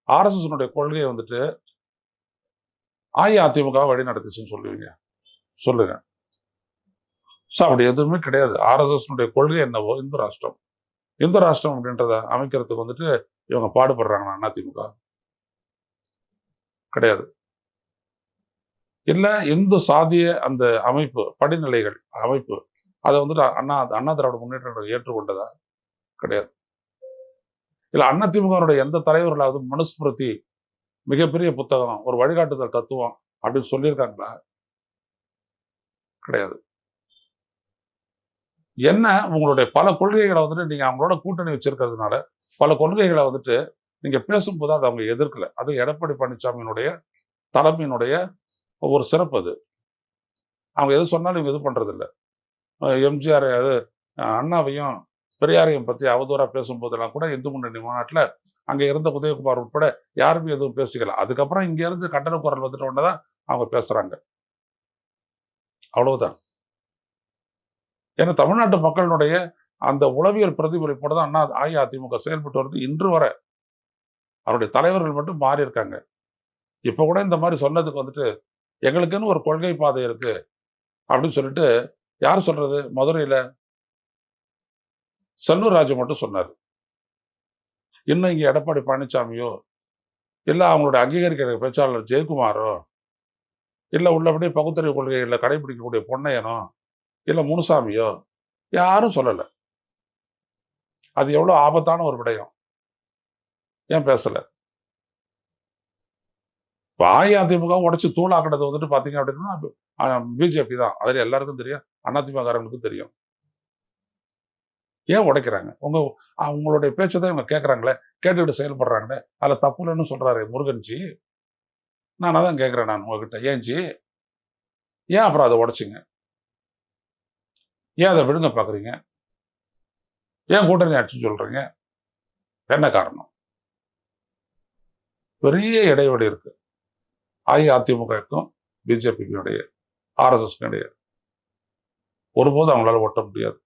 RSS கொள்கையை வந்துட்டு அஇஅதிமுக வழி நடத்துச்சுன்னு சொல்லுவீங்க? சொல்லுங்க. அப்படி எதுவுமே கிடையாது. ஆர்எஸ்எஸ் கொள்கை என்னவோ இந்து ராஷ்டிரம். இந்து ராஷ்டிரம் அப்படின்றத அமைக்கிறதுக்கு வந்துட்டு இவங்க பாடுபடுறாங்களா அதிமுக? கிடையாது. இல்ல இந்து சாதிய அந்த அமைப்பு, படிநிலைகள் அமைப்பு, அதை வந்துட்டு அண்ணா திராவிட முன்னேற்ற ஏற்றுக்கொண்டதா? கிடையாது. இல்ல அதிமுக எந்த தலைவர்களாவது மனுஸ்மிருதி மிகப்பெரிய புத்தகம், ஒரு வழிகாட்டுதல் தத்துவம் அப்படின்னு சொல்லியிருக்காங்களா? கிடையாது. என்ன உங்களுடைய பல கொள்கைகளை வந்துட்டு நீங்க அவங்களோட கூட்டணி வச்சிருக்கிறதுனால பல கொள்கைகளை வந்துட்டு நீங்க பேசும்போது அதை அவங்க எதிர்க்கல. அது எடப்பாடி பழனிசாமியினுடைய தலைமையினுடைய ஒரு சிறப்பு. அது அவங்க எது சொன்னாலும் இவங்க இது பண்றது இல்லை. எம்ஜிஆர் அண்ணாவையும் பெரியாரையும் பற்றி அவதூறா பேசும்போதெல்லாம் கூட இந்து முன்னணி மாநாட்டில் அங்க இருந்த உதயகுமார் உட்பட யாருமே எதுவும் பேசிக்கல. அதுக்கப்புறம் இங்க இருந்து கண்டன குரல் வந்துட்ட உடனே தான் அவங்க பேசுறாங்க. அவ்வளவுதான். ஏன்னா தமிழ்நாட்டு மக்களினுடைய அந்த உளவியல் பிரதிபலிப்போட தான் அஇஅதிமுக செயல்பட்டு வருது இன்று வரை. அவருடைய தலைவர்கள் மட்டும் மாறி இருக்காங்க. இப்ப கூட இந்த மாதிரி சொன்னதுக்கு வந்துட்டு எங்களுக்குன்னு ஒரு கொள்கை பாதை இருக்கு அப்படின்னு சொல்லிட்டு யார் சொல்றது? மதுரையில செல்லூர் ராஜு மட்டும் சொன்னார். இன்னும் இங்க எடப்பாடி பழனிசாமியோ இல்ல அவங்களுடைய அங்கீகரிக்கிற பேச்சாளர் ஜெயக்குமாரோ இல்ல உள்ளபடி பகுத்தறிவு கொள்கைகளை கடைபிடிக்கக்கூடிய பொன்னையனோ இல்ல முனுசாமியோ யாரும் சொல்லல. அது எவ்வளவு ஆபத்தான ஒரு விடயம். ஏன் பேசல? அஇஅதிமுக உடைச்சு தூளாக்கினது வந்துட்டு பாத்தீங்க அப்படின்னா பிஜேபி தான். அதுல எல்லாருக்கும் தெரியும், அதிமுககாரங்களுக்கும் தெரியும். ஏன் உடைக்கிறாங்க? உங்களுடைய பேச்சை தான் இவங்க கேட்கறாங்களே, கேட்டுக்கிட்டு செயல்படுறாங்களே, அதுல தப்பு இல்லைன்னு சொல்றாரு முருகன்ஜி. நான் அதான் கேட்கிறேன் நான் உங்ககிட்ட, ஏன்ஜி ஏன் அப்புறம் அதை உடைச்சிங்க? ஏன் அதை விழுங்க பாக்குறீங்க? ஏன் கூட்டணி ஆட்சின்னு சொல்றீங்க? என்ன காரணம்? பெரிய இடைவெளி இருக்கு அஇஅதிமுகவுக்கும் பிஜேபிக்கும் இடையே, ஆர்எஸ்எஸ்க்கும் இடையே. ஒருபோதும் அவங்களால ஒட்ட முடியாது.